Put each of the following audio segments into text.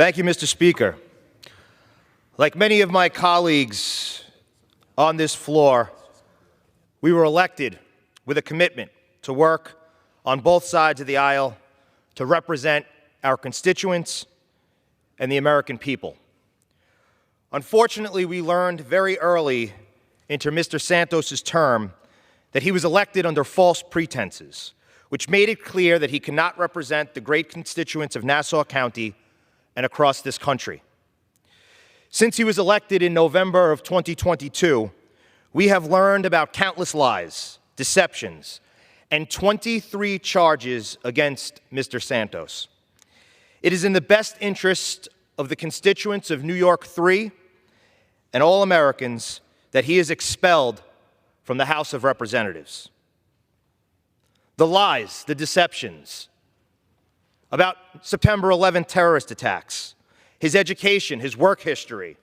Thank you, Mr. Speaker. Like many of my colleagues on this floor, we were elected with a commitment to work on both sides of the aisle to represent our constituents and the American people. Unfortunately, we learned very early into Mr. Santos's term that he was elected under false pretenses, which made it clear that he cannot represent the great constituents of Nassau County and across this country. Since he was elected in November of 2022, we have learned about countless lies, deceptions, and 23 charges against Mr. Santos. It is in the best interest of the constituents of New York 3 and all Americans that he is expelled from the House of Representatives. The lies, the deceptions about September 11th terrorist attacks, his education, his work history,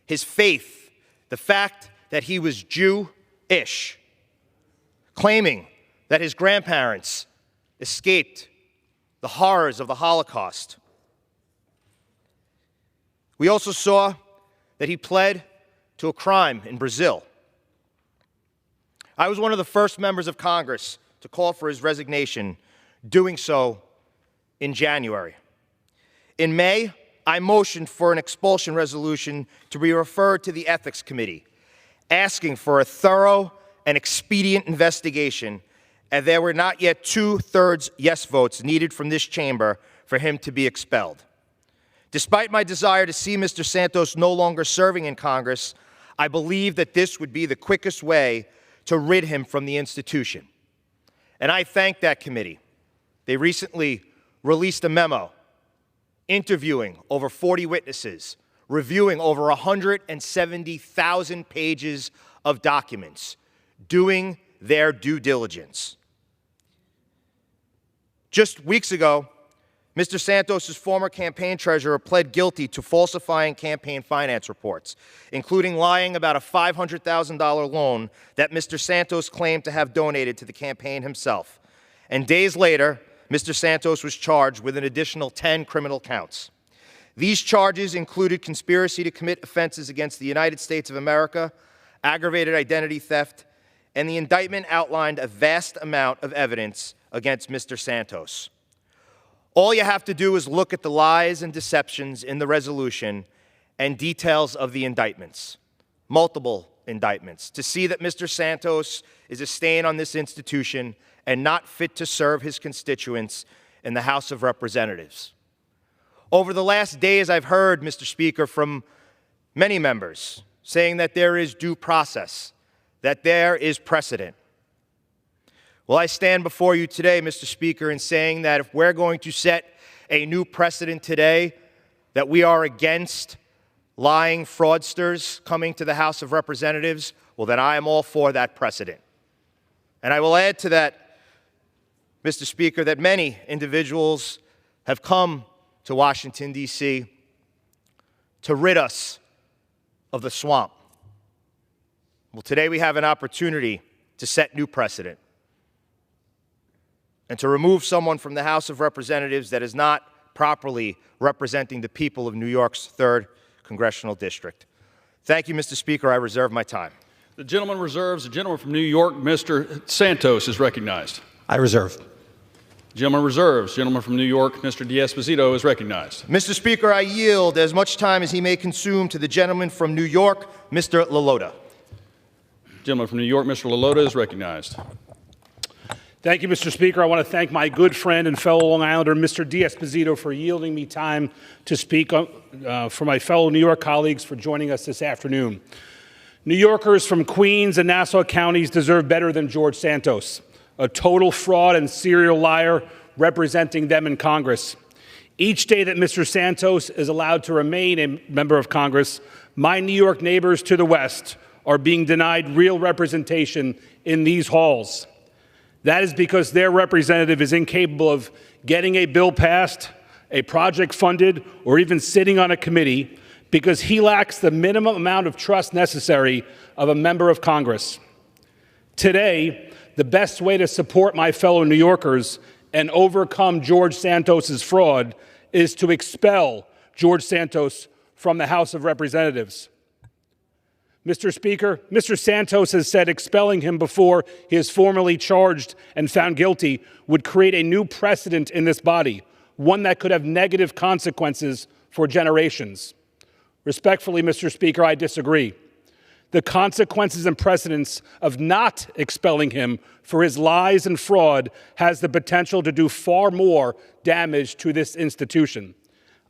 his faith, the fact that he was Jewish, claiming that his grandparents escaped the horrors of the Holocaust. We also saw that he pled to a crime in Brazil. I was one of the first members of Congress to call for his resignation, doing so in January. In May, I motioned for an expulsion resolution to be referred to the Ethics Committee, asking for a thorough and expedient investigation, and there were not yet 2/3 yes votes needed from this chamber for him to be expelled. Despite my desire to see Mr. Santos no longer serving in Congress, I believe that this would be the quickest way to rid him from the institution. And I thank that committee. They recently released a memo interviewing over 40 witnesses, reviewing over 170,000 pages of documents, doing their due diligence. Just weeks ago, Mr. Santos's former campaign treasurer pled guilty to falsifying campaign finance reports, including lying about a $500,000 loan that Mr. Santos claimed to have donated to the campaign himself. And days later, Mr. Santos was charged with an additional 10 criminal counts. These charges included conspiracy to commit offenses against the United States of America, aggravated identity theft, and the indictment outlined a vast amount of evidence against Mr. Santos. All you have to do is look at the lies and deceptions in the resolution and details of the indictments, multiple indictments, to see that Mr. Santos is a stain on this institution and not fit to serve his constituents in the House of Representatives. Over the last days, I've heard, Mr. Speaker, from many members saying that there is due process, that there is precedent. Well, I stand before you today, Mr. Speaker, in saying that if we're going to set a new precedent today, that we are against lying fraudsters coming to the House of Representatives, well, then I am all for that precedent. And I will add to that, Mr. Speaker, that many individuals have come to Washington, D.C. to rid us of the swamp. Well, today we have an opportunity to set new precedent and to remove someone from the House of Representatives that is not properly representing the people of New York's 3rd Congressional District. Thank you, Mr. Speaker. I reserve my time. The gentleman reserves. The gentleman from New York, Mr. Santos, is recognized. I reserve. The gentleman reserves. The gentleman from New York, Mr. D'Esposito, is recognized. Mr. Speaker, I yield as much time as he may consume to the gentleman from New York, Mr. LaLota. The gentleman from New York, Mr. LaLota, is recognized. Thank you, Mr. Speaker. I want to thank my good friend and fellow Long Islander, Mr. D'Esposito, for yielding me time to speak for my fellow New York colleagues for joining us this afternoon. New Yorkers from Queens and Nassau counties deserve better than George Santos, a total fraud and serial liar representing them in Congress. Each day that Mr. Santos is allowed to remain a member of Congress, my New York neighbors to the west are being denied real representation in these halls. That is because their representative is incapable of getting a bill passed, a project funded, or even sitting on a committee because he lacks the minimum amount of trust necessary of a member of Congress. Today, the best way to support my fellow New Yorkers and overcome George Santos's fraud is to expel George Santos, from the House of Representatives. Mr. Speaker, Mr. Santos has said expelling him before he is formally charged and found guilty would create a new precedent in this body, one that could have negative consequences for generations. Respectfully, Mr. Speaker, I disagree. The consequences and precedents of not expelling him for his lies and fraud has the potential to do far more damage to this institution.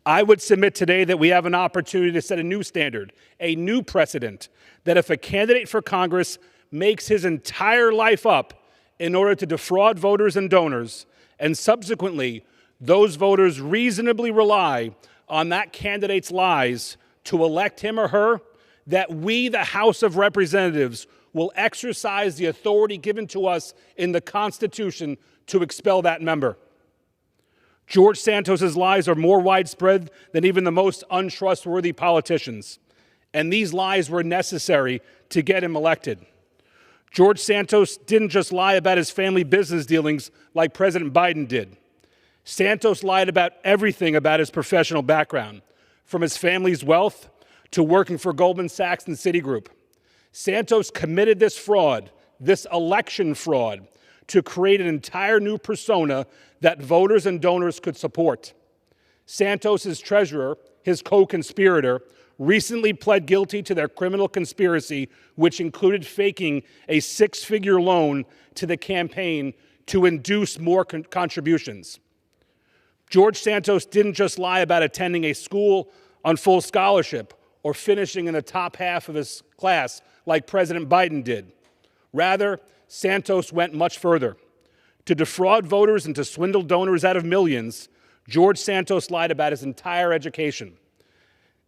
I would submit today that we have an opportunity to set a new standard, a new precedent, that if a candidate for Congress makes his entire life up in order to defraud voters and donors, and subsequently those voters reasonably rely on that candidate's lies to elect him or her, that we, the House of Representatives, will exercise the authority given to us in the Constitution to expel that member. George Santos's lies are more widespread than even the most untrustworthy politicians, and these lies were necessary to get him elected. George Santos didn't just lie about his family business dealings like President Biden did. Santos lied about everything about his professional background, from his family's wealth to working for Goldman Sachs and Citigroup. Santos committed this fraud, this election fraud, to create an entire new persona that voters and donors could support. Santos's treasurer, his co-conspirator, recently pled guilty to their criminal conspiracy, which included faking a six-figure loan to the campaign to induce more contributions. George Santos didn't just lie about attending a school on full scholarship or finishing in the top half of his class like President Biden did. Rather, Santos went much further. To defraud voters and to swindle donors out of millions, George Santos lied about his entire education.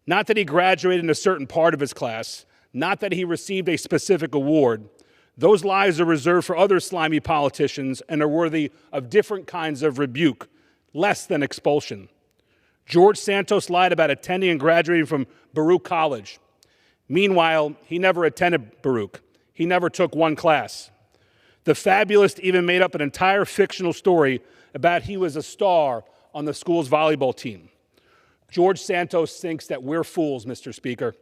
Not that he graduated in a certain part of his class, not that he received a specific award. Those lies are reserved for other slimy politicians and are worthy of different kinds of rebuke, less than expulsion. George Santos lied about attending and graduating from Baruch College. Meanwhile, he never attended Baruch. He never took one class. The fabulist even made up an entire fictional story about he was a star on the school's volleyball team. George Santos thinks that we're fools, Mr. Speaker.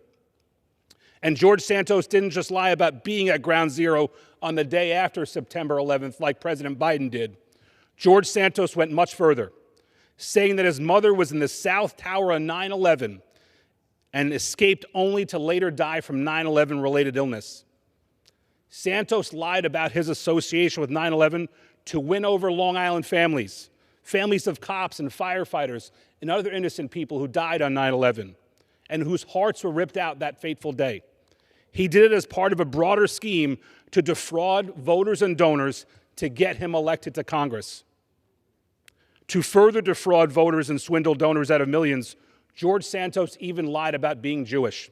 And George Santos didn't just lie about being at Ground Zero on the day after September 11th like President Biden did. George Santos went much further, saying that his mother was in the South Tower on 9/11 and escaped only to later die from 9/11 related illness. Santos lied about his association with 9/11 to win over Long Island families, families of cops and firefighters and other innocent people who died on 9/11 and whose hearts were ripped out that fateful day. He did it as part of a broader scheme to defraud voters and donors to get him elected to Congress. To further defraud voters and swindle donors out of millions, George Santos even lied about being Jewish.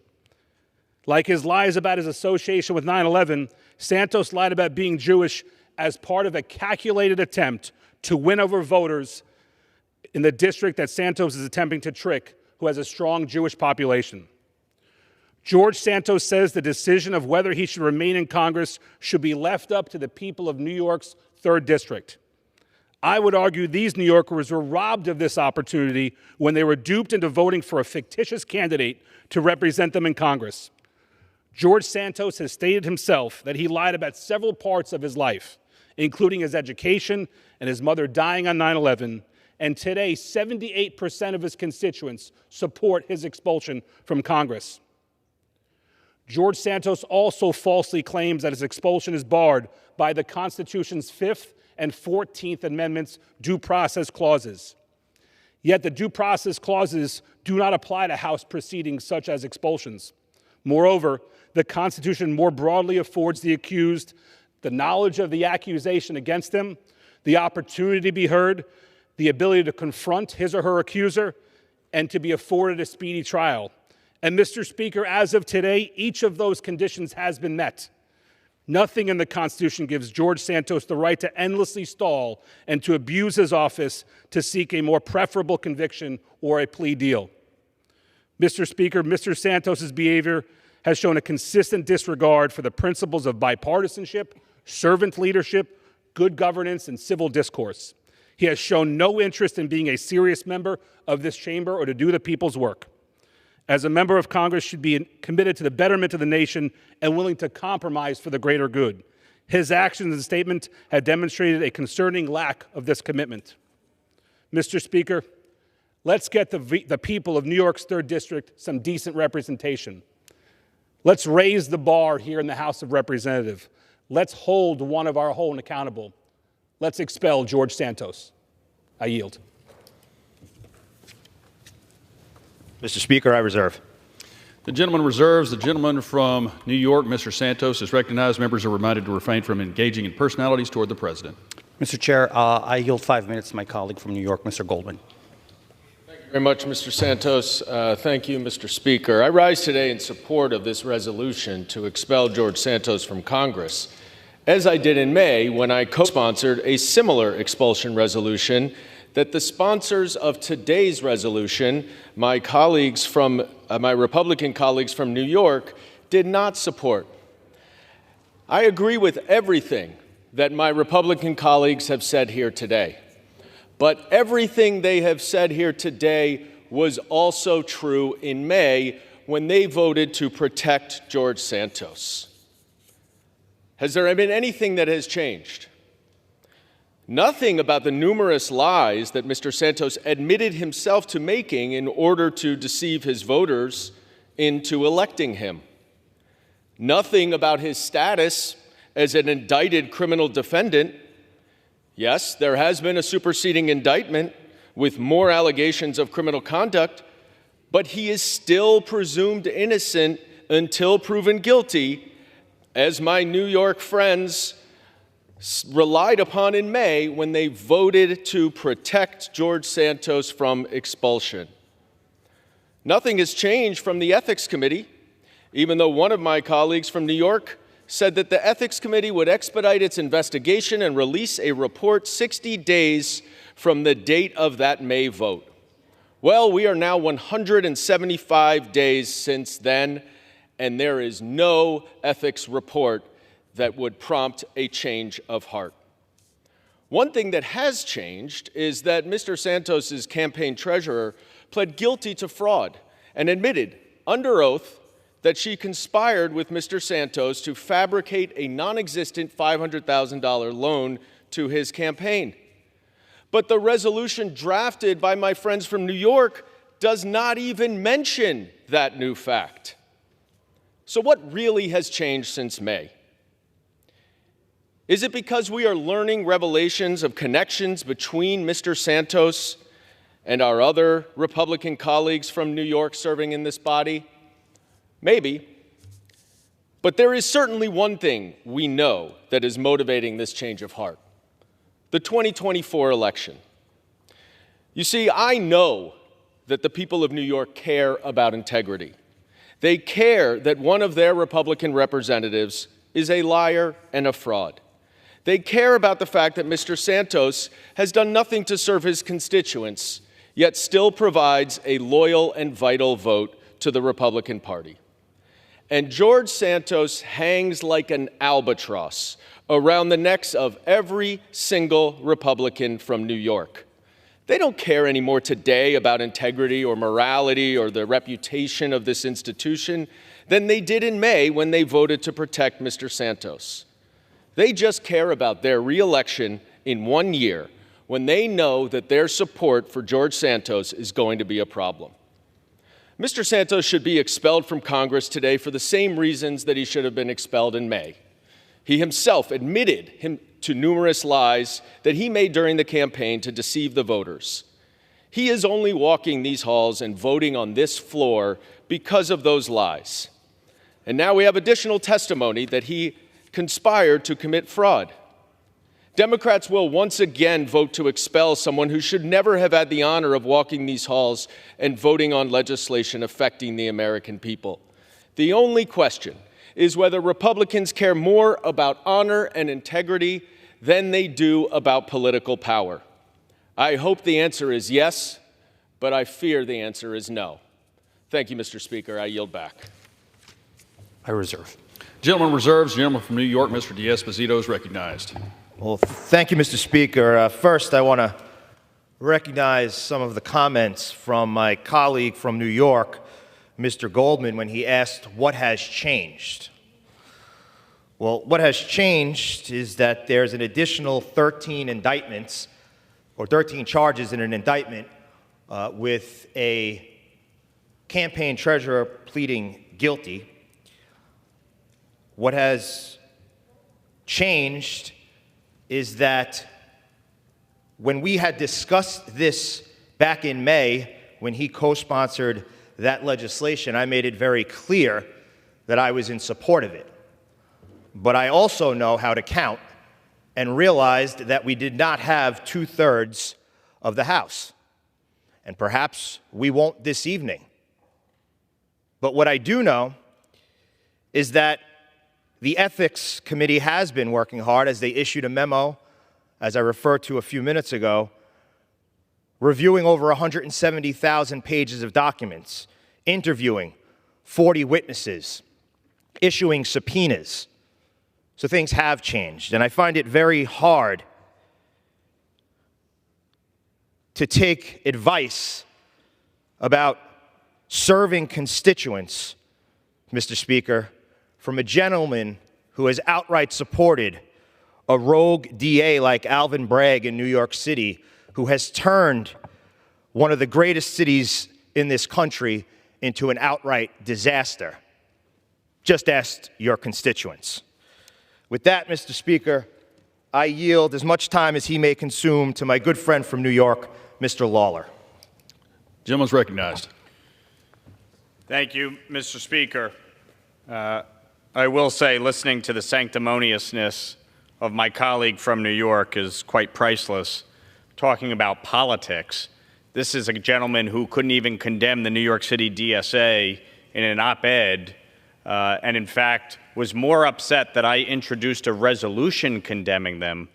Like his lies about his association with 9/11, Santos lied about being Jewish as part of a calculated attempt to win over voters in the district that Santos is attempting to trick, who has a strong Jewish population. George Santos says the decision of whether he should remain in Congress should be left up to the people of New York's 3rd District. I would argue these New Yorkers were robbed of this opportunity when they were duped into voting for a fictitious candidate to represent them in Congress. George Santos has stated himself that he lied about several parts of his life, including his education and his mother dying on 9/11, and today 78% of his constituents support his expulsion from Congress. George Santos also falsely claims that his expulsion is barred by the Constitution's 5th and 14th Amendments due process clauses. Yet the due process clauses do not apply to House proceedings such as expulsions. Moreover, the Constitution more broadly affords the accused the knowledge of the accusation against them, the opportunity to be heard, the ability to confront his or her accuser, and to be afforded a speedy trial. And Mr. Speaker, as of today, each of those conditions has been met. Nothing in the Constitution gives George Santos the right to endlessly stall and to abuse his office to seek a more preferable conviction or a plea deal. Mr. Speaker, Mr. Santos's behavior has shown a consistent disregard for the principles of bipartisanship, servant leadership, good governance, and civil discourse. He has shown no interest in being a serious member of this chamber or to do the people's work. As a member of Congress, should be committed to the betterment of the nation and willing to compromise for the greater good. His actions and statement have demonstrated a concerning lack of this commitment. Mr. Speaker, let's get the people of New York's 3rd District some decent representation. Let's raise the bar here in the House of Representatives. Let's hold one of our own accountable. Let's expel George Santos. I yield. Mr. Speaker, I reserve. The gentleman reserves. The gentleman from New York, Mr. Santos, is recognized. Members are reminded to refrain from engaging in personalities toward the President. Mr. Chair, I yield 5 minutes to my colleague from New York, Mr. Goldman. Thank you very much, Mr. Santos. Thank you, Mr. Speaker. I rise today in support of this resolution to expel George Santos from Congress, as I did in May when I co-sponsored a similar expulsion resolution that the sponsors of today's resolution, my Republican colleagues from New York, did not support. I agree with everything that my Republican colleagues have said here today. But everything they have said here today was also true in May when they voted to protect George Santos. Has there been anything that has changed? Nothing about the numerous lies that Mr. Santos admitted himself to making in order to deceive his voters into electing him. Nothing about his status as an indicted criminal defendant. Yes, there has been a superseding indictment with more allegations of criminal conduct, but he is still presumed innocent until proven guilty, as my New York friends relied upon in May when they voted to protect George Santos from expulsion. Nothing has changed from the Ethics Committee, even though one of my colleagues from New York said that the Ethics Committee would expedite its investigation and release a report 60 days from the date of that May vote. Well, we are now 175 days since then, and there is no ethics report that would prompt a change of heart. One thing that has changed is that Mr. Santos's campaign treasurer pled guilty to fraud and admitted under oath that she conspired with Mr. Santos to fabricate a non-existent $500,000 loan to his campaign. But the resolution drafted by my friends from New York does not even mention that new fact. So what really has changed since May? Is it because we are learning revelations of connections between Mr. Santos and our other Republican colleagues from New York serving in this body? Maybe. But there is certainly one thing we know that is motivating this change of heart: the 2024 election. You see, I know that the people of New York care about integrity. They care that one of their Republican representatives is a liar and a fraud. They care about the fact that Mr. Santos has done nothing to serve his constituents, yet still provides a loyal and vital vote to the Republican Party. And George Santos hangs like an albatross around the necks of every single Republican from New York. They don't care anymore today about integrity or morality or the reputation of this institution than they did in May when they voted to protect Mr. Santos. They just care about their re-election in 1 year when they know that their support for George Santos is going to be a problem. Mr. Santos should be expelled from Congress today for the same reasons that he should have been expelled in May. He himself admitted to numerous lies that he made during the campaign to deceive the voters. He is only walking these halls and voting on this floor because of those lies. And now we have additional testimony that he conspired to commit fraud. Democrats will once again vote to expel someone who should never have had the honor of walking these halls and voting on legislation affecting the American people. The only question is whether Republicans care more about honor and integrity than they do about political power. I hope the answer is yes, but I fear the answer is no. Thank you, Mr. Speaker. I yield back. I reserve. Gentleman reserves. The gentleman from New York, Mr. D'Esposito, is recognized. Well, thank you, Mr. Speaker. First, I want to recognize some of the comments from my colleague from New York, Mr. Goldman, when he asked what has changed. Well, what has changed is that there's an additional 13 indictments, or 13 charges in an indictment, with a campaign treasurer pleading guilty. What has changed is that when we had discussed this back in May, when he co-sponsored that legislation, I made it very clear that I was in support of it. But I also know how to count and realized that we did not have 2/3 of the House. And perhaps we won't this evening. But what I do know is that the Ethics Committee has been working hard, as they issued a memo, as I referred to a few minutes ago, reviewing over 170,000 pages of documents, interviewing 40 witnesses, issuing subpoenas. So things have changed, and I find it very hard to take advice about serving constituents, Mr. Speaker, from a gentleman who has outright supported a rogue DA like Alvin Bragg in New York City, who has turned one of the greatest cities in this country into an outright disaster. Just ask your constituents. With that, Mr. Speaker, I yield as much time as he may consume to my good friend from New York, Mr. Lawler. Gentleman's recognized. Thank you, Mr. Speaker. I will say, listening to the sanctimoniousness of my colleague from New York is quite priceless. Talking about politics, this is a gentleman who couldn't even condemn the New York City DSA in an op-ed, and in fact was more upset that I introduced a resolution condemning them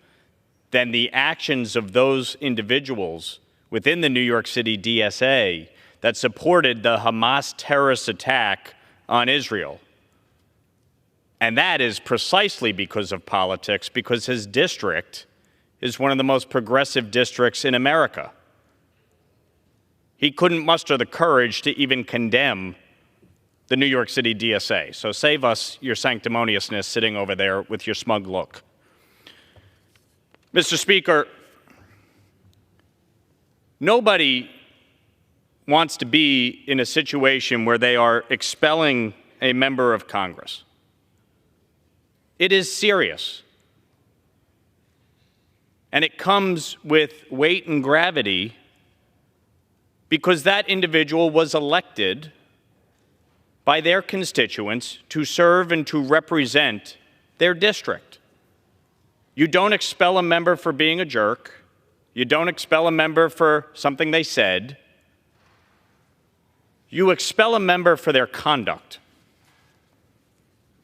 than the actions of those individuals within the New York City DSA that supported the Hamas terrorist attack on Israel. And that is precisely because of politics, because his district is one of the most progressive districts in America. He couldn't muster the courage to even condemn the New York City DSA. So save us your sanctimoniousness sitting over there with your smug look. Mr. Speaker, nobody wants to be in a situation where they are expelling a member of Congress. It is serious. And it comes with weight and gravity because that individual was elected by their constituents to serve and to represent their district. You don't expel a member for being a jerk. You don't expel a member for something they said. You expel a member for their conduct.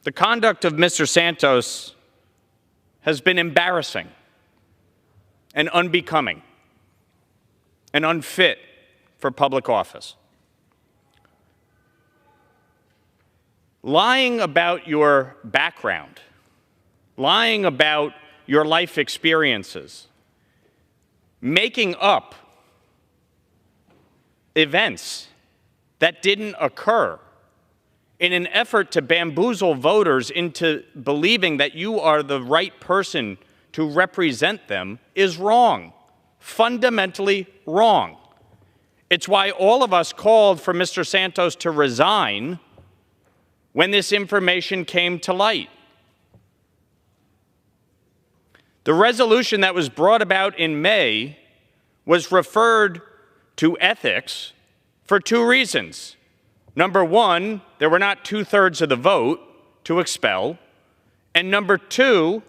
The conduct of Mr. Santos has been embarrassing and unbecoming and unfit for public office. Lying about your background, lying about your life experiences, making up events that didn't occur in an effort to bamboozle voters into believing that you are the right person to represent them is wrong, fundamentally wrong. It's why all of us called for Mr. Santos to resign when this information came to light. The resolution that was brought about in May was referred to ethics for two reasons. Number one, there were not 2/3 of the vote to expel. And number two,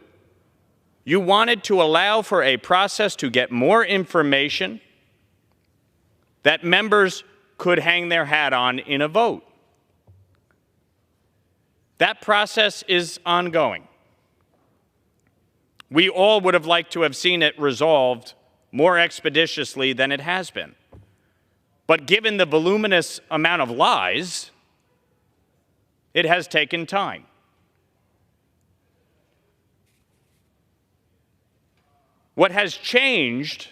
you wanted to allow for a process to get more information that members could hang their hat on in a vote. That process is ongoing. We all would have liked to have seen it resolved more expeditiously than it has been. But given the voluminous amount of lies, it has taken time. What has changed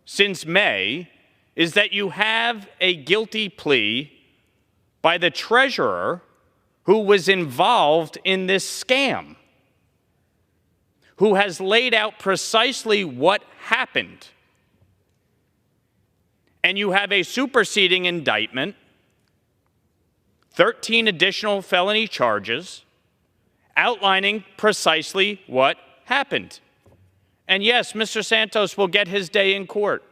since May is that you have a guilty plea by the treasurer who was involved in this scam, who has laid out precisely what happened. And you have a superseding indictment, 13 additional felony charges, outlining precisely what happened. And yes, Mr. Santos will get his day in court.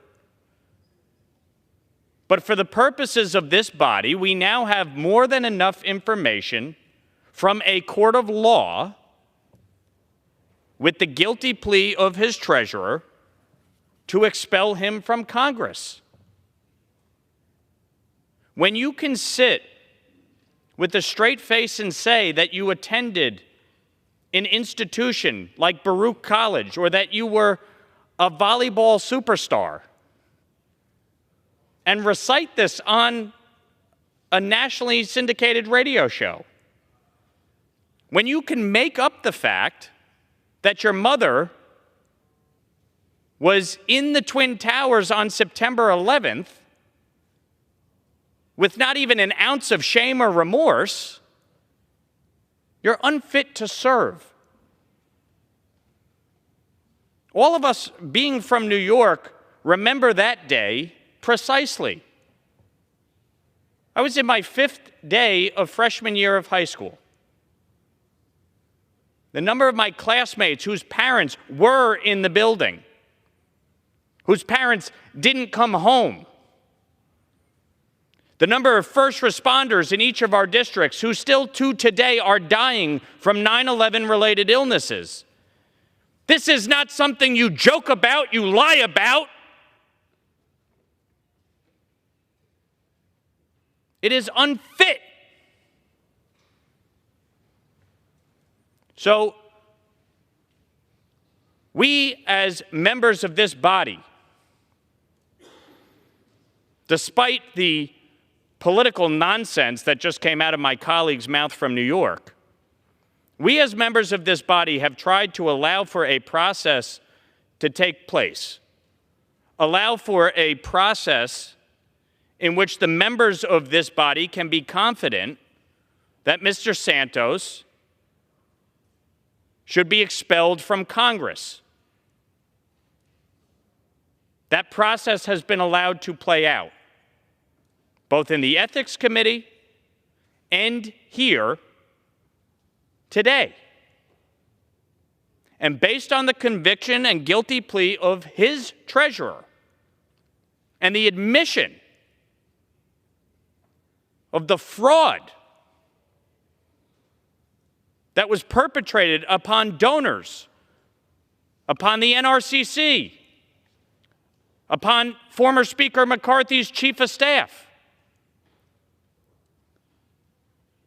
But for the purposes of this body, we now have more than enough information from a court of law with the guilty plea of his treasurer to expel him from Congress. When you can sit with a straight face and say that you attended an institution like Baruch College or that you were a volleyball superstar and recite this on a nationally syndicated radio show, when you can make up the fact that your mother was in the Twin Towers on September 11th with not even an ounce of shame or remorse, you're unfit to serve. All of us, being from New York, remember that day precisely. I was in my 5th day of freshman year of high school. The number of my classmates whose parents were in the building, whose parents didn't come home, the number of first responders in each of our districts who still to today are dying from 9/11 related illnesses. This is not something you joke about, you lie about. It is unfit. So, we as members of this body, despite the political nonsense that just came out of my colleague's mouth from New York, we as members of this body have tried to allow for a process to take place, allow for a process in which the members of this body can be confident that Mr. Santos should be expelled from Congress. That process has been allowed to play out, both in the Ethics Committee and here today. And based on the conviction and guilty plea of his treasurer and the admission of the fraud that was perpetrated upon donors, upon the NRCC, upon former Speaker McCarthy's chief of staff,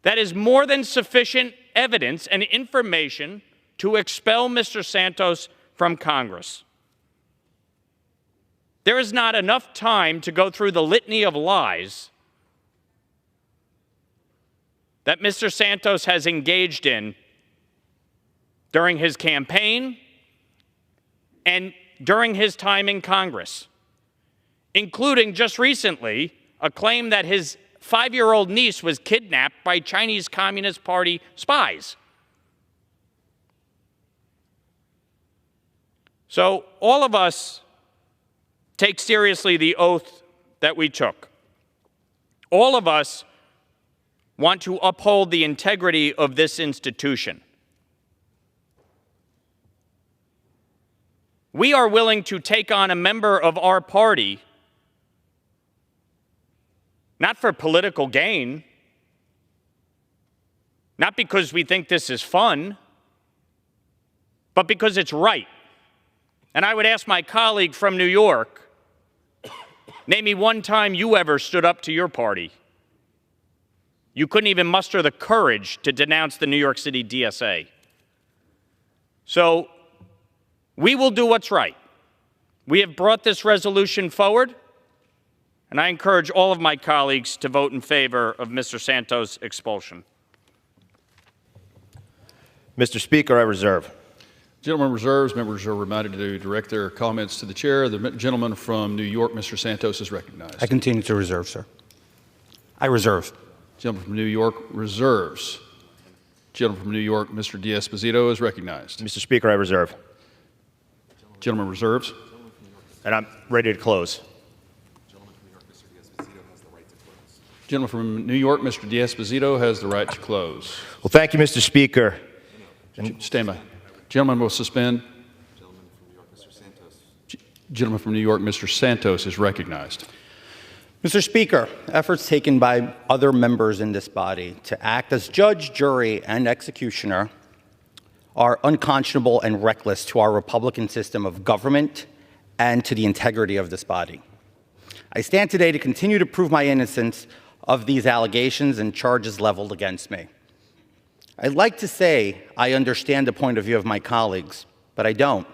that is more than sufficient evidence and information to expel Mr. Santos from Congress. There is not enough time to go through the litany of lies that Mr. Santos has engaged in during his campaign and during his time in Congress, including just recently a claim that his 5-year-old niece was kidnapped by Chinese Communist Party spies. So all of us take seriously the oath that we took. All of us want to uphold the integrity of this institution. We are willing to take on a member of our party, not for political gain, not because we think this is fun, but because it's right. And I would ask my colleague from New York, name me one time you ever stood up to your party. You couldn't even muster the courage to denounce the New York City DSA. So we will do what's right. We have brought this resolution forward, and I encourage all of my colleagues to vote in favor of Mr. Santos' expulsion. Mr. Speaker, I reserve. Gentleman reserves. Members are reminded to direct their comments to the chair. The gentleman from New York, Mr. Santos, is recognized. I continue to reserve, sir. I reserve. Gentleman from New York reserves. Gentleman from New York, Mr. D'Esposito, is recognized. Mr. Speaker, I reserve. Gentleman reserves. And I'm ready to close. Gentleman from New York, Mr. D'Esposito, has the right to close. Well, thank you, Mr. Speaker. Stand by. Gentleman will suspend. Gentleman from New York, Mr. Santos, is recognized. Mr. Speaker, efforts taken by other members in this body to act as judge, jury, and executioner are unconscionable and reckless to our Republican system of government and to the integrity of this body. I stand today to continue to prove my innocence of these allegations and charges leveled against me. I'd like to say I understand the point of view of my colleagues, but I don't.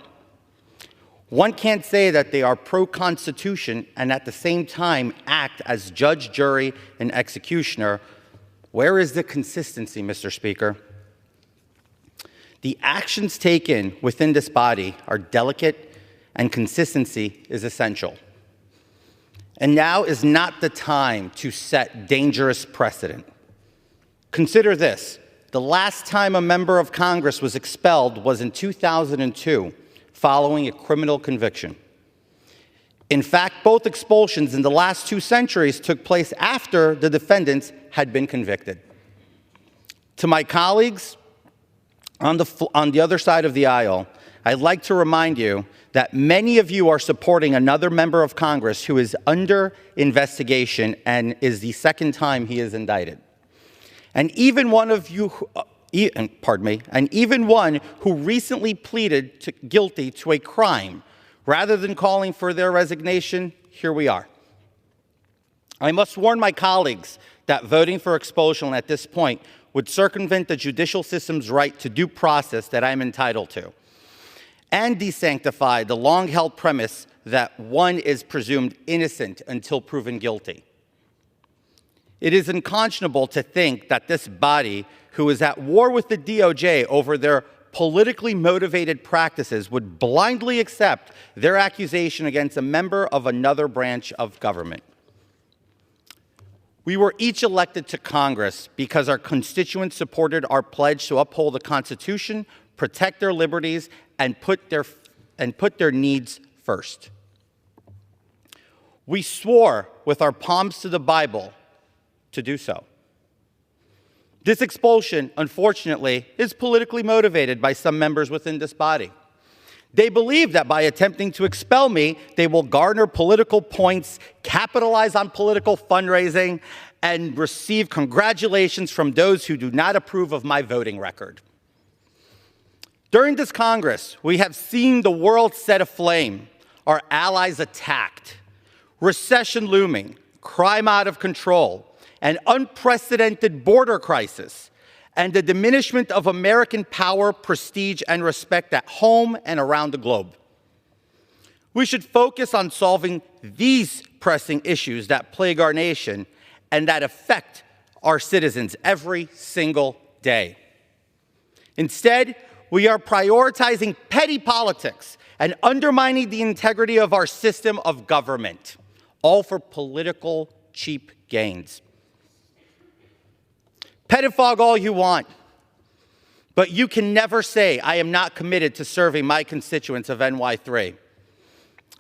One can't say that they are pro-Constitution and at the same time act as judge, jury, and executioner. Where is the consistency, Mr. Speaker? The actions taken within this body are delicate, and consistency is essential. And now is not the time to set dangerous precedent. Consider this. The last time a member of Congress was expelled was in 2002, following a criminal conviction. In fact, both expulsions in the last 2 centuries took place after the defendants had been convicted. To my colleagues on the other side of the aisle, I'd like to remind you that many of you are supporting another member of Congress who is under investigation and is the second time he is indicted. And even one of you, and even one who recently pleaded guilty to a crime, rather than calling for their resignation, here we are. I must warn my colleagues that voting for expulsion at this point would circumvent the judicial system's right to due process that I am entitled to, and desanctify the long-held premise that one is presumed innocent until proven guilty. It is unconscionable to think that this body, who is at war with the DOJ over their politically motivated practices, would blindly accept their accusation against a member of another branch of government. We were each elected to Congress because our constituents supported our pledge to uphold the Constitution, protect their liberties, and put their needs first. We swore with our palms to the Bible to do so. This expulsion, unfortunately, is politically motivated by some members within this body. They believe that by attempting to expel me, they will garner political points, capitalize on political fundraising, and receive congratulations from those who do not approve of my voting record. During this Congress, we have seen the world set aflame, our allies attacked, recession looming, crime out of control, an unprecedented border crisis, and the diminishment of American power, prestige, and respect at home and around the globe. We should focus on solving these pressing issues that plague our nation and that affect our citizens every single day. Instead, we are prioritizing petty politics and undermining the integrity of our system of government, all for political cheap gains. Pettifog all you want, but you can never say I am not committed to serving my constituents of NY3.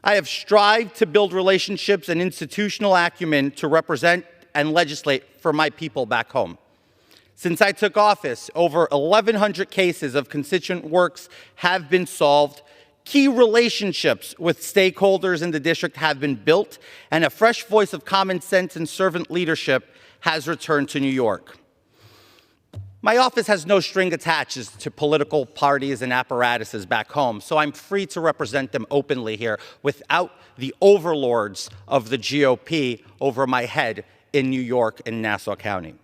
I have strived to build relationships and institutional acumen to represent and legislate for my people back home. Since I took office, over 1,100 cases of constituent works have been solved, key relationships with stakeholders in the district have been built, and a fresh voice of common sense and servant leadership has returned to New York. My office has no string attached to political parties and apparatuses back home, so I'm free to represent them openly here without the overlords of the GOP over my head in New York and Nassau County.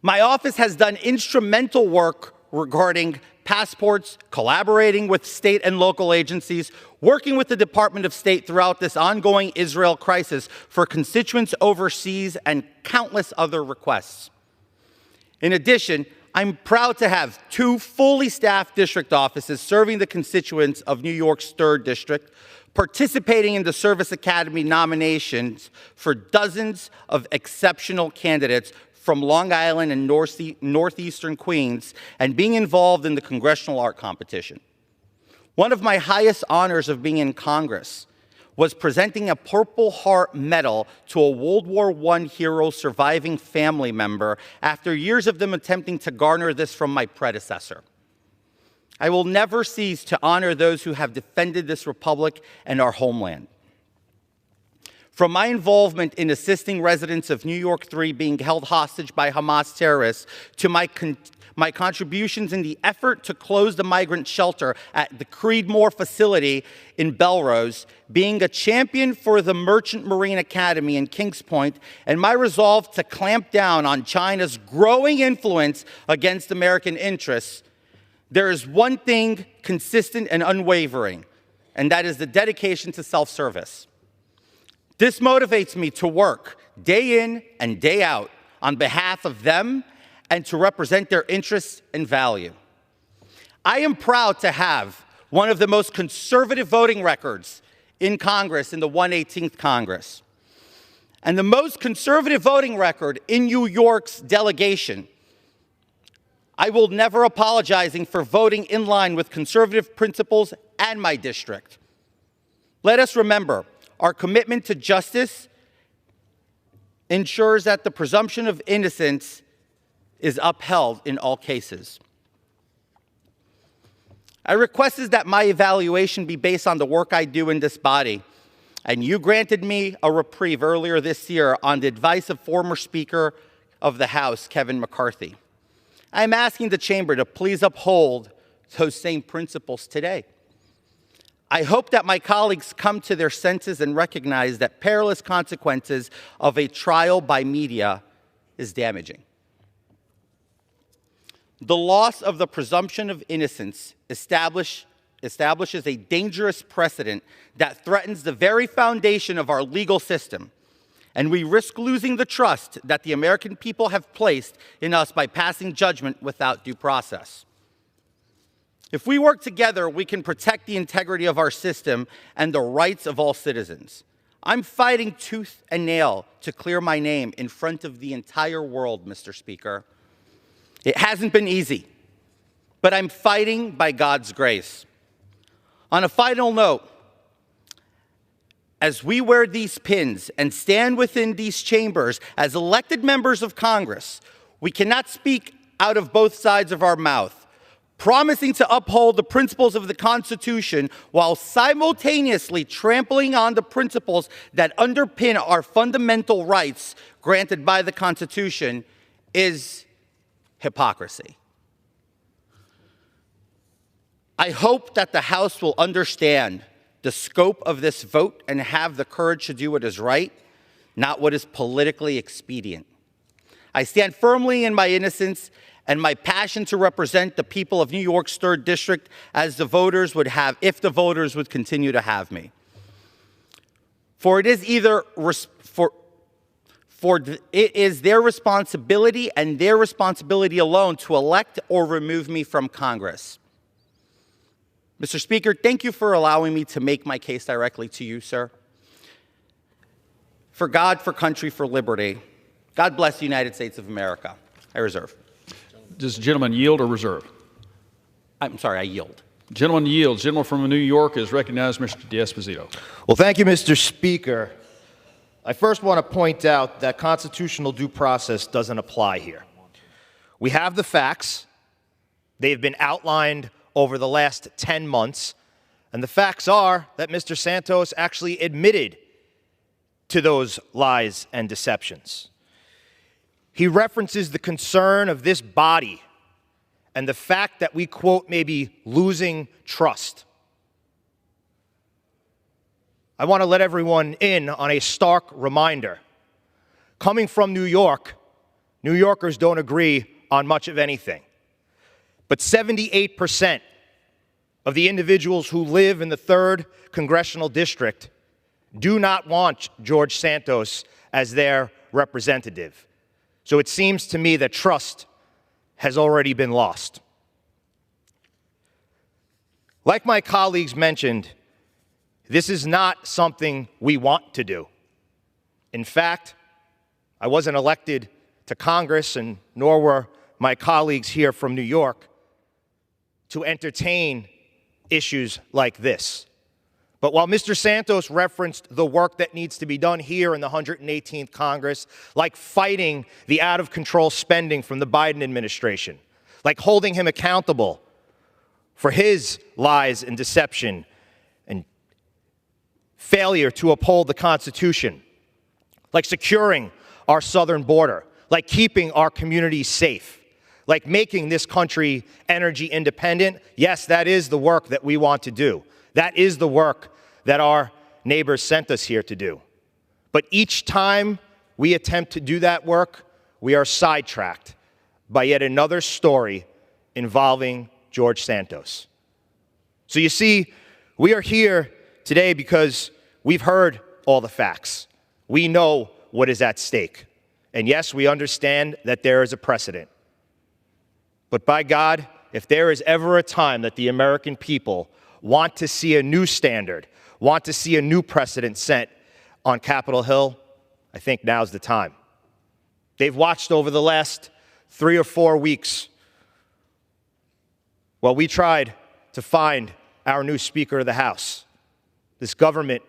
My office has done instrumental work regarding passports, collaborating with state and local agencies, working with the Department of State throughout this ongoing Israel crisis for constituents overseas, and countless other requests. In addition, I'm proud to have 2 fully staffed district offices serving the constituents of New York's 3rd District, participating in the Service Academy nominations for dozens of exceptional candidates from Long Island and northeastern Queens, and being involved in the Congressional Art Competition. One of my highest honors of being in Congress was presenting a Purple Heart Medal to a World War I hero surviving family member after years of them attempting to garner this from my predecessor. I will never cease to honor those who have defended this republic and our homeland. From my involvement in assisting residents of New York 3 being held hostage by Hamas terrorists to my contributions in the effort to close the migrant shelter at the Creedmoor facility in Belrose, being a champion for the Merchant Marine Academy in Kings Point, and my resolve to clamp down on China's growing influence against American interests, there is one thing consistent and unwavering, and that is the dedication to self-service. This motivates me to work day in and day out on behalf of them and to represent their interests and value. I am proud to have one of the most conservative voting records in Congress, in the 118th Congress, and the most conservative voting record in New York's delegation. I will never apologizing for voting in line with conservative principles and my district. Let us remember, our commitment to justice ensures that the presumption of innocence is upheld in all cases. I requested that my evaluation be based on the work I do in this body, and you granted me a reprieve earlier this year on the advice of former Speaker of the House, Kevin McCarthy. I'm asking the chamber to please uphold those same principles today. I hope that my colleagues come to their senses and recognize that perilous consequences of a trial by media is damaging. The loss of the presumption of innocence establishes a dangerous precedent that threatens the very foundation of our legal system, and we risk losing the trust that the American people have placed in us by passing judgment without due process. If we work together, we can protect the integrity of our system and the rights of all citizens. I'm fighting tooth and nail to clear my name in front of the entire world, Mr. Speaker. It hasn't been easy, but I'm fighting by God's grace. On a final note, as we wear these pins and stand within these chambers as elected members of Congress, we cannot speak out of both sides of our mouth, promising to uphold the principles of the Constitution while simultaneously trampling on the principles that underpin our fundamental rights granted by the Constitution is hypocrisy. I hope that the House will understand the scope of this vote and have the courage to do what is right, not what is politically expedient. I stand firmly in my innocence and my passion to represent the people of New York's 3rd District as the voters would have, if the voters would continue to have me. For it is it is their responsibility and their responsibility alone to elect or remove me from Congress. Mr. Speaker, thank you for allowing me to make my case directly to you, sir. For God, for country, for liberty. God bless the United States of America. I reserve. Does the gentleman yield or reserve? I'm sorry, I yield. Gentleman yields. Gentleman from New York is recognized, Mr. D'Esposito. Well, thank you, Mr. Speaker. I first want to point out that constitutional due process doesn't apply here. We have the facts. They've been outlined over the last 10 months, and the facts are that Mr. Santos actually admitted to those lies and deceptions. He references the concern of this body and the fact that we, quote, may be losing trust. I want to let everyone in on a stark reminder. Coming from New York, New Yorkers don't agree on much of anything. But 78% of the individuals who live in the 3rd Congressional District do not want George Santos as their representative. So it seems to me that trust has already been lost. Like my colleagues mentioned, this is not something we want to do. In fact, I wasn't elected to Congress, and nor were my colleagues here from New York, to entertain issues like this. But while Mr. Santos referenced the work that needs to be done here in the 118th Congress, like fighting the out-of-control spending from the Biden administration, like holding him accountable for his lies and deception and failure to uphold the Constitution, like securing our southern border, like keeping our communities safe, like making this country energy independent, yes, that is the work that we want to do. That is the work that our neighbors sent us here to do. But each time we attempt to do that work, we are sidetracked by yet another story involving George Santos. So you see, we are here today because we've heard all the facts. We know what is at stake. And yes, we understand that there is a precedent. But by God, if there is ever a time that the American people want to see a new standard, want to see a new precedent set on Capitol Hill, I think now's the time. They've watched over the last 3 or 4 weeks while we tried to find our new Speaker of the House. This government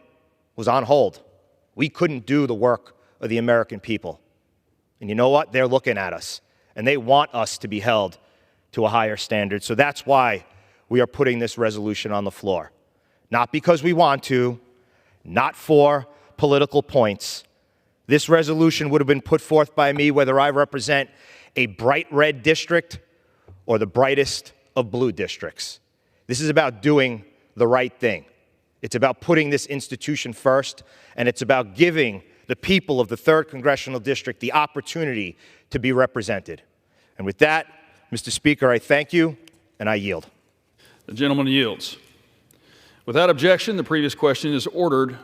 was on hold. We couldn't do the work of the American people. And you know what? They're looking at us, and they want us to be held to a higher standard. So that's why we are putting this resolution on the floor. Not because we want to, not for political points. This resolution would have been put forth by me whether I represent a bright red district or the brightest of blue districts. This is about doing the right thing. It's about putting this institution first, and it's about giving the people of the 3rd Congressional District the opportunity to be represented. And with that, Mr. Speaker, I thank you, and I yield. The gentleman yields. Without objection, the previous question is ordered.